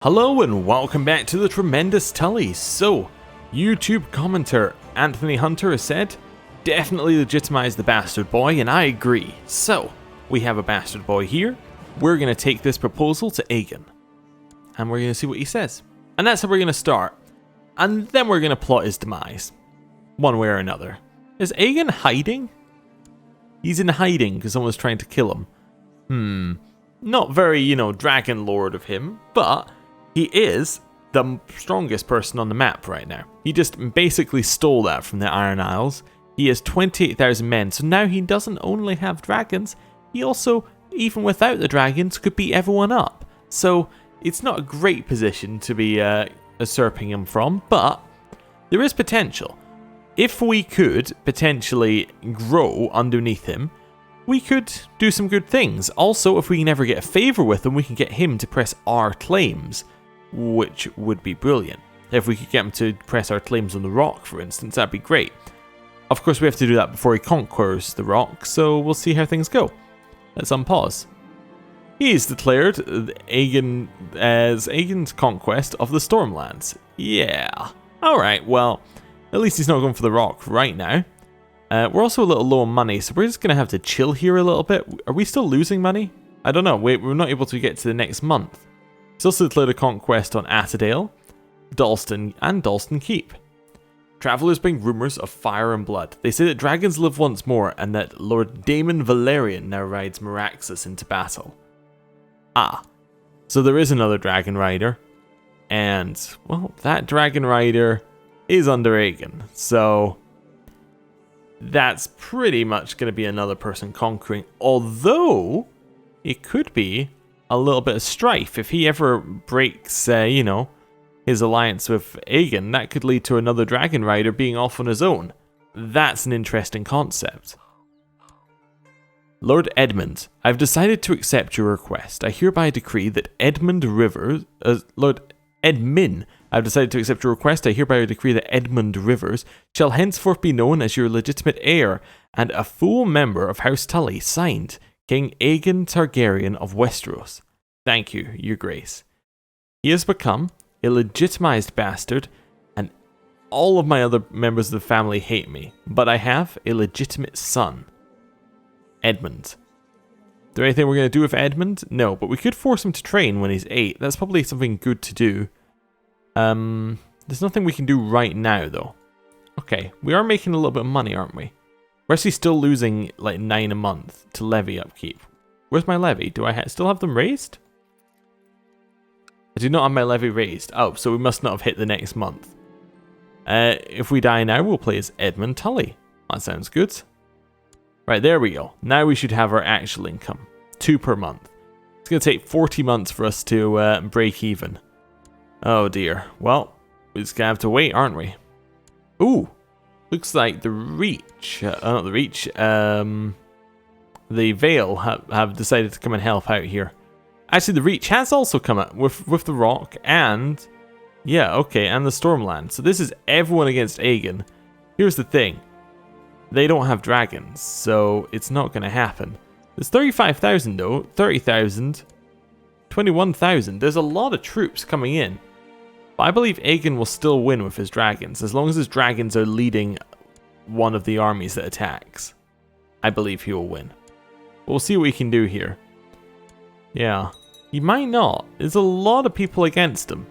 Hello and welcome back to the tremendous Tullys. So, YouTube commenter Anthony Hunter has said, definitely legitimize the bastard boy, and I agree. So, we have a bastard boy here. We're going to take this proposal to Aegon. And we're going to see what he says. And that's how we're going to start. And then we're going to plot his demise. One way or another. Is Aegon hiding? He's in hiding because someone's trying to kill him. Not very, Dragon Lord of him, but he is the strongest person on the map right now. He just basically stole that from the Iron Isles. He has 28,000 men, so now he doesn't only have dragons, he also, even without the dragons, could beat everyone up. So it's not a great position to be usurping him from, but there is potential. If we could potentially grow underneath him, we could do some good things. Also, if we can ever get a favour with him, we can get him to press our claims, which would be brilliant. If we could get him to press our claims on the rock, for instance, that'd be great. Of course, we have to do that before he conquers the rock, so we'll see how things go. Let's unpause. He's declared Aegon as Aegon's conquest of the Stormlands. Yeah. Alright, well, at least he's not going for the rock right now. We're also a little low on money, so we're just going to have to chill here a little bit. Are we still losing money? I don't know. We're not able to get to the next month. He's also declared a conquest on Attadale, Dalston, and Dalston Keep. Travellers bring rumours of fire and blood. They say that dragons live once more, and that Lord Daemon Valerian now rides Meraxus into battle. Ah, so there is another dragon rider, and, well, that dragon rider is under Aegon, so that's pretty much going to be another person conquering, although it could be a little bit of strife. If he ever breaks, his alliance with Aegon, that could lead to another dragon rider being off on his own. That's an interesting concept. Lord Edmund, I've decided to accept your request. I hereby decree that Lord Edmund, I've decided to accept your request. I hereby decree that Edmund Rivers shall henceforth be known as your legitimate heir and a full member of House Tully. Signed, King Aegon Targaryen of Westeros. Thank you, your grace. He has become a legitimized bastard, and all of my other members of the family hate me, but I have a legitimate son. Edmund. Is there anything we're going to do with Edmund? No, but we could force him to train when he's 8. That's probably something good to do. There's nothing we can do right now, though. Okay, we are making a little bit of money, aren't we? We're actually still losing like 9 a month to levy upkeep. Where's my levy? Do I still have them raised? I do not have my levy raised. Oh, so we must not have hit the next month. If we die now, we'll play as Edmund Tully. That sounds good. Right, there we go. Now we should have our actual income. 2 per month. It's going to take 40 months for us to break even. Oh dear. Well, we're just going to have to wait, aren't we? Ooh. Looks like the Reach, not the Reach, the Vale have decided to come and help out here. Actually, the Reach has also come out with the Rock and, yeah, okay, and the Stormland. So this is everyone against Aegon. Here's the thing. They don't have dragons, so it's not going to happen. There's 35,000 though, 30,000, 21,000. There's a lot of troops coming in. But I believe Aegon will still win with his dragons, as long as his dragons are leading one of the armies that attacks. I believe he will win. We'll see what we can do here. Yeah, he might not. There's a lot of people against him.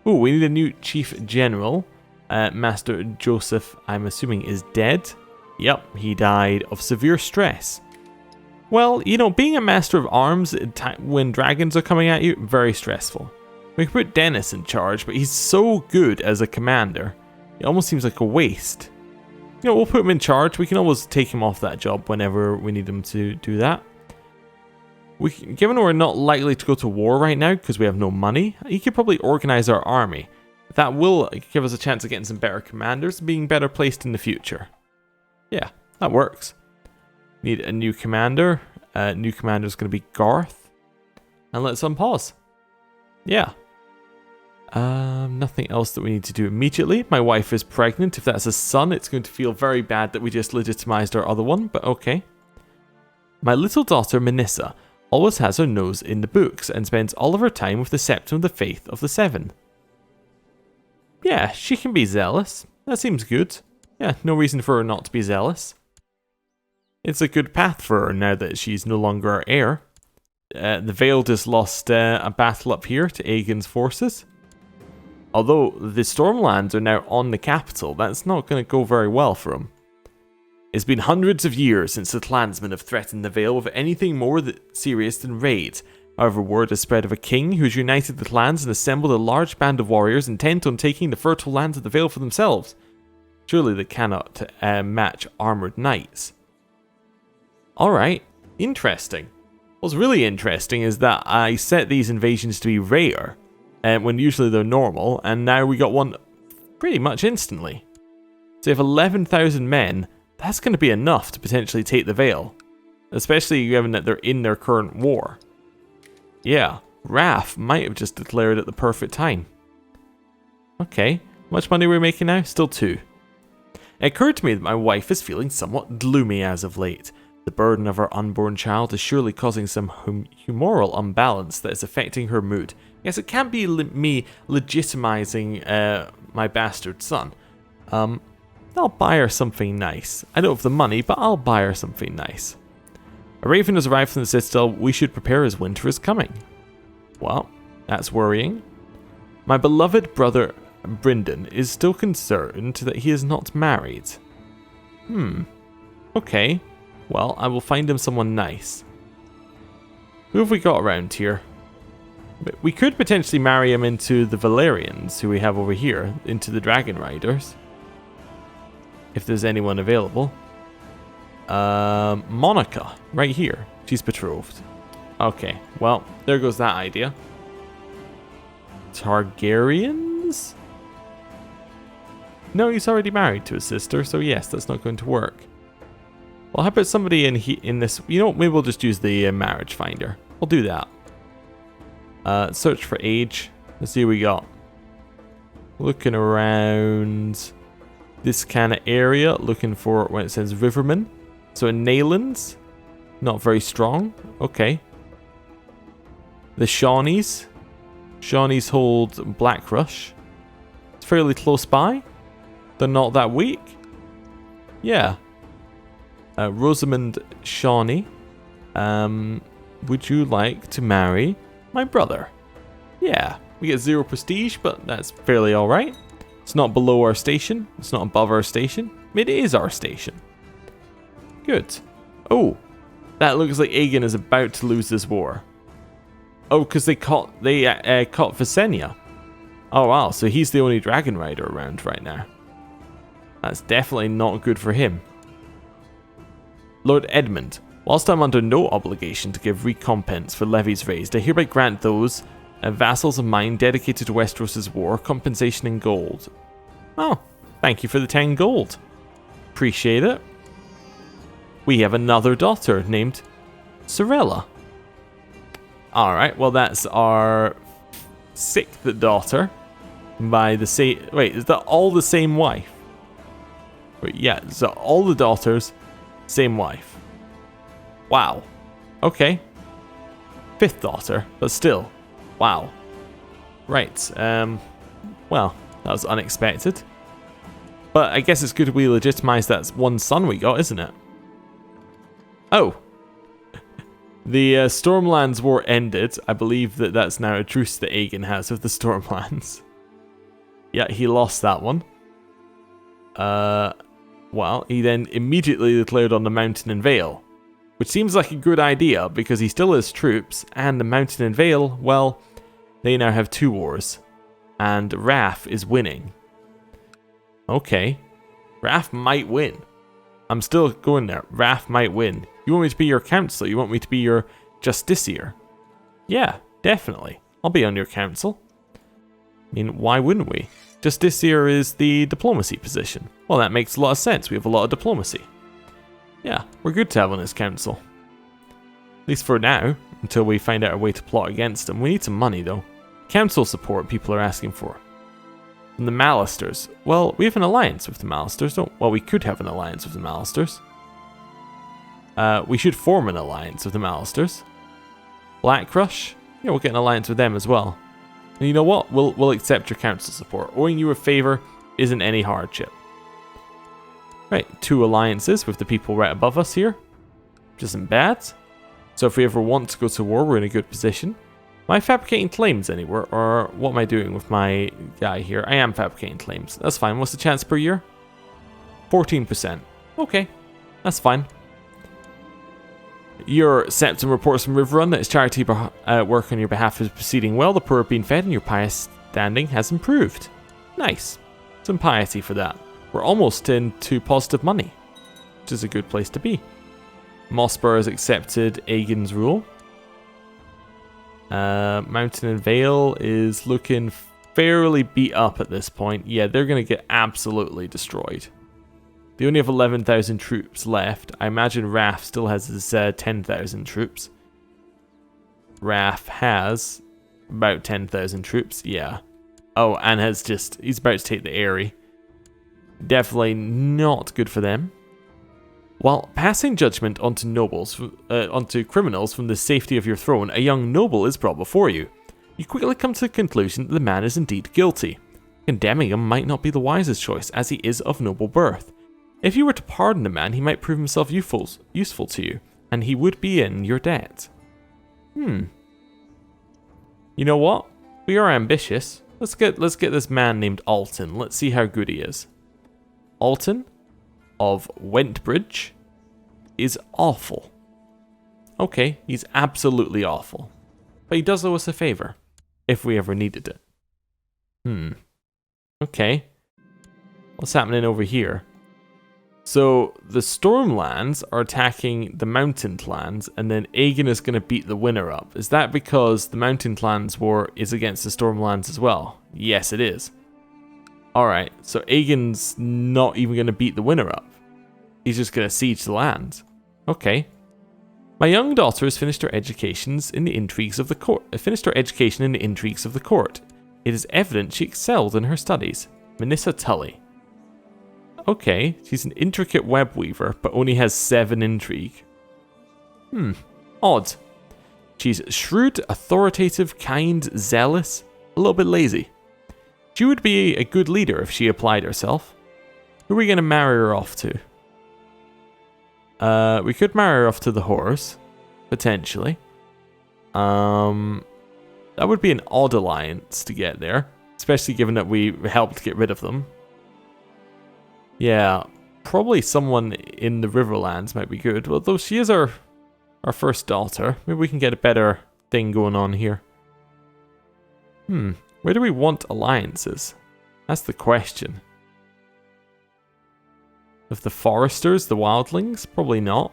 Ooh, we need a new Chief General. Master Joseph, I'm assuming, is dead. Yep, he died of severe stress. Well, being a Master of Arms when dragons are coming at you, very stressful. We could put Dennis in charge, but he's so good as a commander. It almost seems like a waste. We'll put him in charge. We can always take him off that job whenever we need him to do that. Given we're not likely to go to war right now because we have no money, he could probably organize our army. That will give us a chance of getting some better commanders and being better placed in the future. Yeah, that works. Need a new commander. New commander is going to be Garth. And let's unpause. Yeah. Nothing else that we need to do immediately. My wife is pregnant. If that's a son, it's going to feel very bad that we just legitimized our other one, but okay. My little daughter, Minissa. always has her nose in the books and spends all of her time with the Septum of the Faith of the Seven. Yeah, she can be zealous. That seems good. Yeah, no reason for her not to be zealous. It's a good path for her now that she's no longer our heir. The Vale just lost a battle up here to Aegon's forces. Although the Stormlands are now on the capital, that's not going to go very well for him. It's been hundreds of years since the clansmen have threatened the Vale with anything more serious than raids. However, word has spread of a king who's united the clans and assembled a large band of warriors intent on taking the fertile lands of the Vale for themselves. Surely they cannot match armoured knights. Alright, interesting. What's really interesting is that I set these invasions to be rare, when usually they're normal, and now we got one pretty much instantly. So if 11,000 men, that's going to be enough to potentially take the Vale, especially given that they're in their current war. Yeah, Raph might have just declared at the perfect time. Okay, how much money are we making now? Still 2. It occurred to me that my wife is feeling somewhat gloomy as of late. The burden of her unborn child is surely causing some humoral unbalance that is affecting her mood. Yes, it can't be me legitimizing my bastard son. I'll buy her something nice. I don't have the money, but I'll buy her something nice. A raven has arrived from the citadel. We should prepare as winter is coming. Well, that's worrying. My beloved brother Brynden is still concerned that he is not married. Okay. Well, I will find him someone nice. Who have we got around here? We could potentially marry him into the Valerians, who we have over here, into the Dragon Riders. If there's anyone available. Monica, right here. She's betrothed. Okay, well, there goes that idea. Targaryens? No, he's already married to his sister, so yes, that's not going to work. Well, how about somebody in this... You know, maybe we'll just use the marriage finder. We'll do that. Search for age. Let's see what we got. Looking around this kind of area, looking for when it says Riverman. So in Naylands, not very strong. Okay. The Shawnees. Shawnees hold Blackrush. It's fairly close by. They're not that weak. Yeah. Rosamund Shawnee. Would you like to marry my brother? Yeah. We get 0 prestige, but that's fairly alright. It's not below our station. It's not above our station. It is our station. Good. Oh, that looks like Aegon is about to lose this war. Oh, because they caught Visenya. Oh wow, so he's the only dragon rider around right now. That's definitely not good for him. Lord Edmund, whilst I'm under no obligation to give recompense for levies raised, I hereby grant those vassals of mine dedicated to Westeros' war compensation in gold. Oh, thank you for the 10 gold. Appreciate it. We have another daughter named Sorella. Alright, well that's our 6th daughter by the same... Wait, is that all the same wife? Wait, yeah, so all the daughters, same wife. Wow. Okay. 5th daughter, but still. Wow. Right, well, that was unexpected. But I guess it's good we legitimize that one son we got, isn't it? Oh. The Stormlands war ended. I believe that that's now a truce that Aegon has with the Stormlands. Yeah, he lost that one. Well, he then immediately declared on the Mountain and Vale. Which seems like a good idea, because he still has troops, and the Mountain and Vale, well, they now have 2 wars. And Raph is winning. Okay. Raph might win. I'm still going there. Raph might win. You want me to be your counselor? You want me to be your justiciar? Yeah, definitely. I'll be on your council. I mean, why wouldn't we? Justiciar is the diplomacy position. Well, that makes a lot of sense. We have a lot of diplomacy. Yeah, we're good to have on his council. At least for now, until we find out a way to plot against him. We need some money, though. Council support people are asking for. And the Malisters. Well, we have an alliance with the Malisters, don't we? Well, we could have an alliance with the Malisters. We should form an alliance with the Malisters. Blackrush, yeah, we'll get an alliance with them as well. And you know what? We'll accept your council support. Owing you a favor isn't any hardship. Right, 2 alliances with the people right above us here. Which isn't bad. So if we ever want to go to war, we're in a good position. Am I fabricating claims anywhere? Or what am I doing with my guy here? I am fabricating claims. That's fine. What's the chance per year? 14%. Okay, that's fine. Your septum reports from Riverrun that its charity work on your behalf is proceeding well. The poor are being fed and your pious standing has improved. Nice. Some piety for that. We're almost into positive money, which is a good place to be. Mossburr has accepted Aegon's rule. Mountain and Vale is looking fairly beat up at this point. Yeah, they're going to get absolutely destroyed. They only have 11,000 troops left. I imagine Raf still has his 10,000 troops. Raf has about 10,000 troops, yeah. Oh, and he's about to take the Eyrie. Definitely not good for them. While passing judgment onto criminals from the safety of your throne, a young noble is brought before you. You quickly come to the conclusion that the man is indeed guilty. Condemning him might not be the wisest choice, as he is of noble birth. If you were to pardon the man, he might prove himself useful to you, and he would be in your debt. You know what? We are ambitious. Let's get this man named Alton. Let's see how good he is. Alton of Wentbridge is awful. Okay, he's absolutely awful. But he does owe us a favor, if we ever needed it. Okay. What's happening over here? So, the Stormlands are attacking the Mountain Clans, and then Aegon is going to beat the winner up. Is that because the Mountain Clans war is against the Stormlands as well? Yes, it is. Alright, so Aegon's not even going to beat the winner up. He's just going to siege the land. Okay. My young daughter has finished her education in the intrigues of the court. It is evident she excelled in her studies. Minissa Tully. Okay, she's an intricate web weaver, but only has 7 intrigue. Odd. She's shrewd, authoritative, kind, zealous, a little bit lazy. She would be a good leader if she applied herself. Who are we going to marry her off to? We could marry her off to the horse, potentially. That would be an odd alliance to get there, especially given that we helped get rid of them. Yeah, probably someone in the Riverlands might be good. Although she is our first daughter. Maybe we can get a better thing going on here. Where do we want alliances? That's the question. With the Foresters, the Wildlings? Probably not.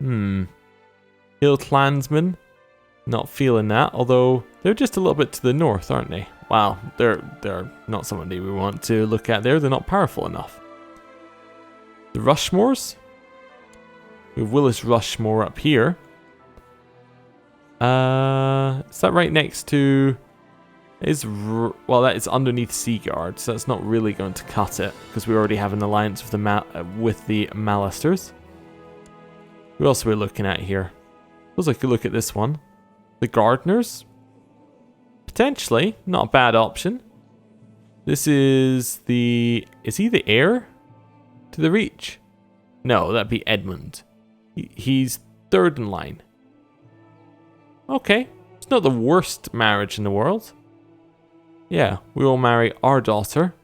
Hill Clansmen? Not feeling that, although they're just a little bit to the north, aren't they? Wow, they're not somebody we want to look at there. They're not powerful enough. The Rushmores? We have Willis Rushmore up here. Is that right next to... Well, that is underneath Seaguard, so that's not really going to cut it, because we already have an alliance with the Malisters. Who else are we looking at here? Feels like a look at this one. The Gardeners? Potentially, not a bad option. This is the... Is he the heir to the Reach? No, that'd be Edmund. He's 3rd in line. Okay, it's not the worst marriage in the world. Yeah, we will marry our daughter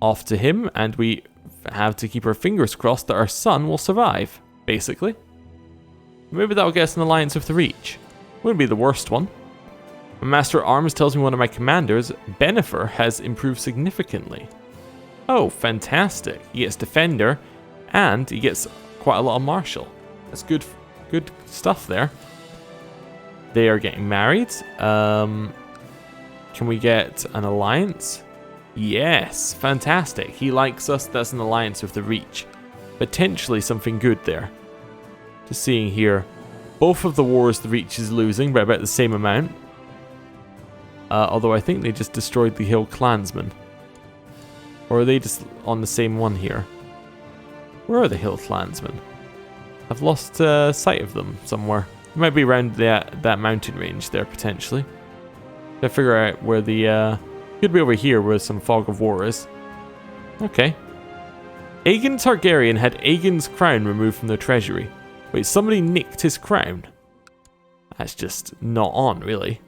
off to him, and we have to keep our fingers crossed that our son will survive, basically. Maybe that'll get us an alliance with the Reach. Wouldn't be the worst one. My Master at Arms tells me one of my commanders, Benifer, has improved significantly. Oh, fantastic. He gets Defender, and he gets quite a lot of Martial. That's good stuff there. They are getting married. Can we get an alliance? Yes, fantastic. He likes us. That's an alliance with the Reach. Potentially something good there. Just seeing here. Both of the wars the Reach is losing by about the same amount. Although I think they just destroyed the Hill Clansmen. Or are they just on the same one here? Where are the Hill Clansmen? I've lost sight of them somewhere. It might be around that mountain range there, potentially. I figure out where the... could be over here where some fog of war is. Okay. Aegon Targaryen had Aegon's crown removed from their treasury. Wait, somebody nicked his crown? That's just not on, really.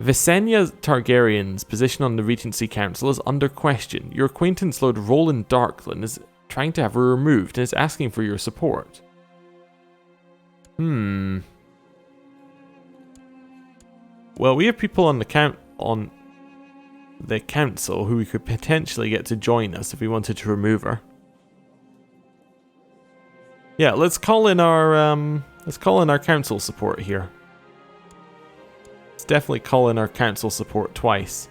Visenya Targaryen's position on the Regency Council is under question. Your acquaintance Lord Roland Darkland is trying to have her removed and is asking for your support. Well, we have people on the council who we could potentially get to join us if we wanted to remove her. Yeah, let's call in our council support here. Let's definitely call in our council support twice.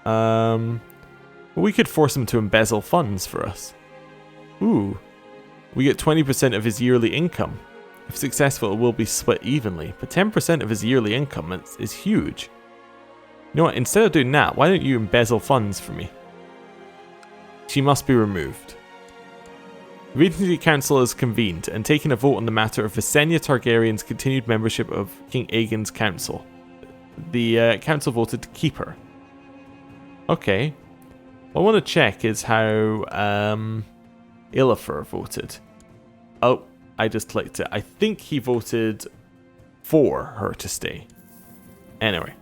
We could force him to embezzle funds for us. Ooh. We get 20% of his yearly income. If successful, it will be split evenly, but 10% of his yearly income is huge. You know what, instead of doing that, why don't you embezzle funds for me? She must be removed. The Regency Council is convened and taken a vote on the matter of Visenya Targaryen's continued membership of King Aegon's council. The council voted to keep her. Okay. What I want to check is how Illifer voted. Oh, I just clicked it. I think he voted for her to stay. Anyway.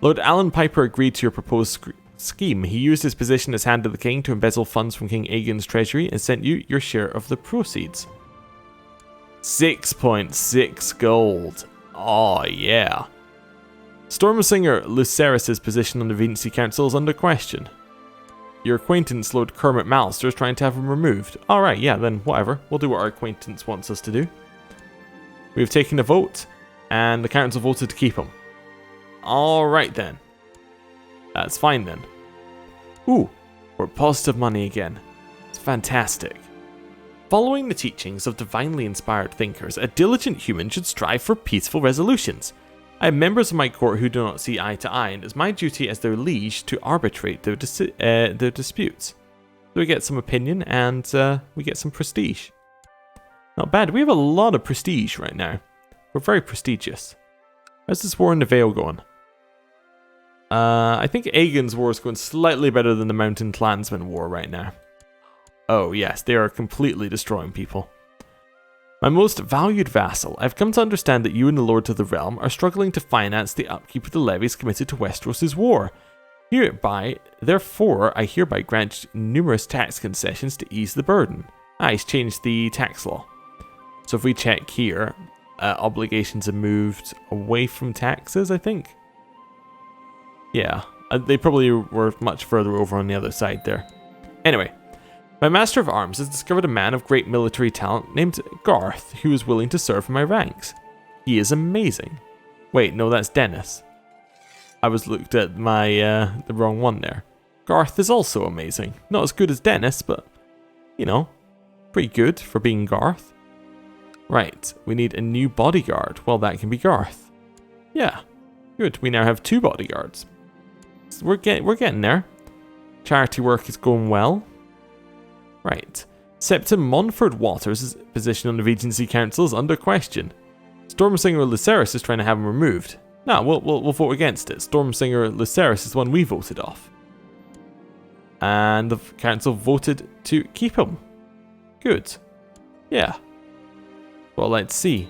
Lord Alan Piper agreed to your proposed scheme. He used his position as Hand of the King to embezzle funds from King Aegon's treasury and sent you your share of the proceeds. 6.6 gold. Oh yeah. Stormsinger Lucerys' position on the Regency Council is under question. Your acquaintance Lord Kermit Mallister is trying to have him removed. Alright, yeah, then whatever. We'll do what our acquaintance wants us to do. We've taken a vote, and the council voted to keep him. Alright then. That's fine then. Ooh, we're positive money again. It's fantastic. Following the teachings of divinely inspired thinkers, a diligent human should strive for peaceful resolutions. I have members of my court who do not see eye to eye, and it is my duty as their liege to arbitrate their disputes. So we get some opinion, and we get some prestige. Not bad. We have a lot of prestige right now. We're very prestigious. How's this war in the Vale going? I think Aegon's war is going slightly better than the Mountain Clansman war right now. Oh yes, they are completely destroying people. My most valued vassal, I've come to understand that you and the Lords of the Realm are struggling to finance the upkeep of the levies committed to Westeros' war. Therefore, I hereby grant numerous tax concessions to ease the burden. He's changed the tax law. So if we check here, obligations have moved away from taxes, I think. Yeah, they probably were much further over on the other side there. Anyway. My Master of Arms has discovered a man of great military talent named Garth who is willing to serve in my ranks. He is amazing. Wait, no, that's Dennis. I was looked at the wrong one there. Garth is also amazing. Not as good as Dennis, but, you know, pretty good for being Garth. Right, we need a new bodyguard. Well, that can be Garth. Yeah, good. We now have 2 bodyguards. So we're getting there. Charity work is going well. Right. Septim Montford Waters' position on the Regency Council is under question. Stormsinger Lucerys is trying to have him removed. No, we'll vote against it. Stormsinger Lucerys is the one we voted off. And the council voted to keep him. Good. Yeah. Well, let's see.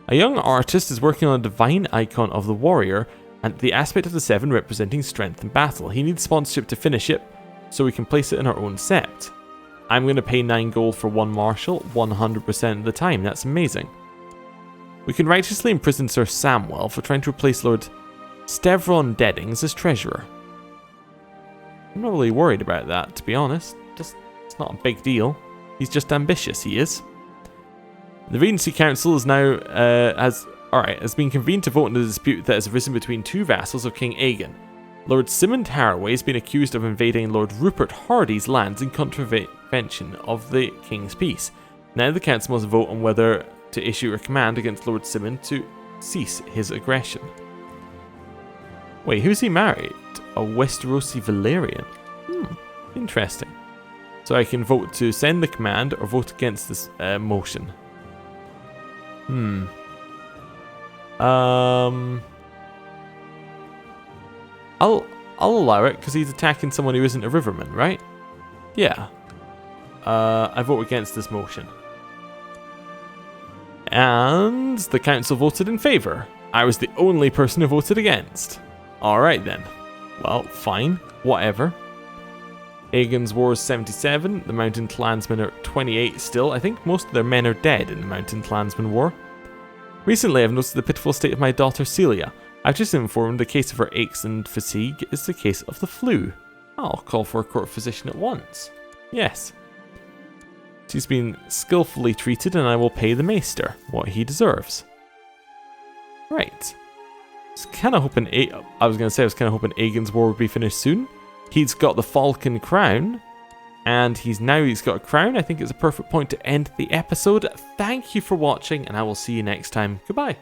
A young artist is working on a divine icon of the warrior and the aspect of the 7 representing strength in battle. He needs sponsorship to finish it, so we can place it in our own sept. I'm going to pay 9 gold for 1 marshal 100% of the time. That's amazing. We can righteously imprison Sir Samwell for trying to replace Lord Stevron Deddings as treasurer. I'm not really worried about that, to be honest. It's not a big deal. He's just ambitious, he is. The Regency Council is now has been convened to vote on the dispute that has arisen between 2 vassals of King Aegon. Lord Simon Haraway has been accused of invading Lord Rupert Hardy's lands in contravention of the King's peace. Now the council must vote on whether to issue a command against Lord Simon to cease his aggression. Wait, who's he married? A Westerosi Valyrian? Interesting. So I can vote to send the command or vote against this motion. I'll allow it because he's attacking someone who isn't a riverman, right? Yeah. I vote against this motion. And the council voted in favour. I was the only person who voted against. Alright then. Well, fine. Whatever. Aegon's War is 77. The Mountain Clansmen are 28 still. I think most of their men are dead in the Mountain Clansmen War. Recently, I've noticed the pitiful state of my daughter Celia. I've just informed the case of her aches and fatigue is the case of the flu. I'll call for a court physician at once. Yes. She's been skillfully treated and I will pay the maester what he deserves. Right. I was kind of hoping Aegon's War would be finished soon. He's got the Falcon Crown. And he's got a crown. I think it's a perfect point to end the episode. Thank you for watching and I will see you next time. Goodbye.